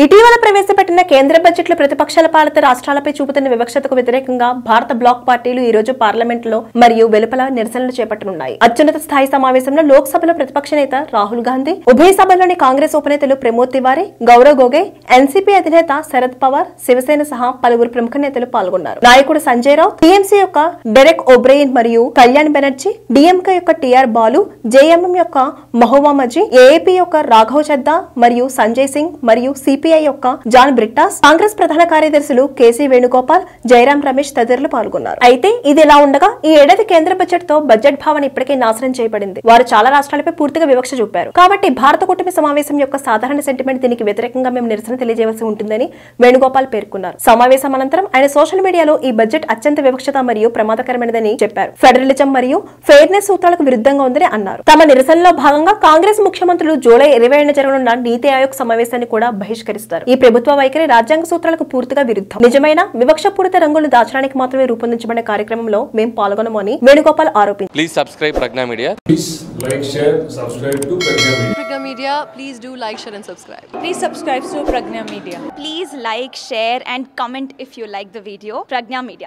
ఇటీవల ప్రవేశపెట్టిన కేంద్ర బడ్జెట్లో ప్రతిపక్షాల పాలిత రాష్ట్రాలపై చూపుతున్న వివక్షతకు వ్యతిరేకంగా భారత బ్లాక్ పార్టీలు ఈ రోజు పార్లమెంట్లో మరియు వెలుపల నిరసనలు చేపట్టనున్నాయి. అత్యున్నత స్థాయి సమావేశంలో లోక్సభలో ప్రతిపక్ష నేత రాహుల్ గాంధీ, ఉభయ సభల్లోని కాంగ్రెస్ ఉపనేతలు ప్రమోద్ తివారీ, గౌరవ్ గొగోయ్, ఎన్సీపీ అధినేత శరద్ పవార్, శివసేన సహా పలువురు ప్రముఖ నేతలు పాల్గొన్నారు. నాయకుడు సంజయ్ రావుత్, టీఎంసీ యొక్క డెరెక్ ఓబ్రెయిన్ మరియు కళ్యాణ్ బెనర్జీ, డీఎంకే యొక్క టీఆర్ బాలు, జేఎంఎం యొక్క మహబూబా మజీ, ఏఏపీ యొక్క రాఘవ్ చద్దా మరియు సంజయ్ సింగ్ మరియు సిపిఐ యొక్క జాన్ బ్రిట్టాస్, కాంగ్రెస్ ప్రధాన కార్యదర్శులు కేసీ వేణుగోపాల్, జయరాం రమేష్ తదితరులు పాల్గొన్నారు. అయితే ఇది ఇలా ఉండగా ఈ ఏడాది కేంద్ర బడ్జెట్ తో బడ్జెట్ భావన ఇప్పటికే నాశనం చేయబడింది. వారు చాలా రాష్ట్రాలపై పూర్తిగా వివక్ష చూపారు. కాబట్టి భారత కూటమి సమావేశం యొక్క సాధారణ సెంటిమెంట్ దీనికి వ్యతిరేకంగా మేము నిరసన తెలియజేయవలసి ఉంటుందని వేణుగోపాల్ పేర్కొన్నారు. సమావేశం అనంతరం ఆయన సోషల్ మీడియాలో ఈ బడ్జెట్ అత్యంత వివక్షత మరియు ప్రమాదకరమైనదని చెప్పారు. ఫెడరలిజం మరియు ఫెయిర్నెస్ సూత్రాలకు విరుద్ధంగా ఉందని అన్నారు. తమ నిరసనలో భాగంగా కాంగ్రెస్ ముఖ్యమంత్రులు జూలై 27న జరగనున్న నీతి ఆయోగ్ సమావేశాన్ని కూడా బహిష్కరిస్తారు. ఈ ప్రభుత్వ వైఖరి రాజ్యాంగ సూత్రాలకు పూర్తిగా విరుద్ధం. నిజమైన వివక్షపూరిత రంగులను దాచడానికి మాత్రమే రూపొందించబడిన కార్యక్రమంలో మేము పాల్గొనమని వేణుగోపాల్ ఆరోపించారు. Please subscribe Pragna Media. Please like, share, subscribe to Pragna Media. Pragna Media, please do like, share and subscribe. Please subscribe to Pragna Media. Please like, share and comment if you like the video. Pragna Media.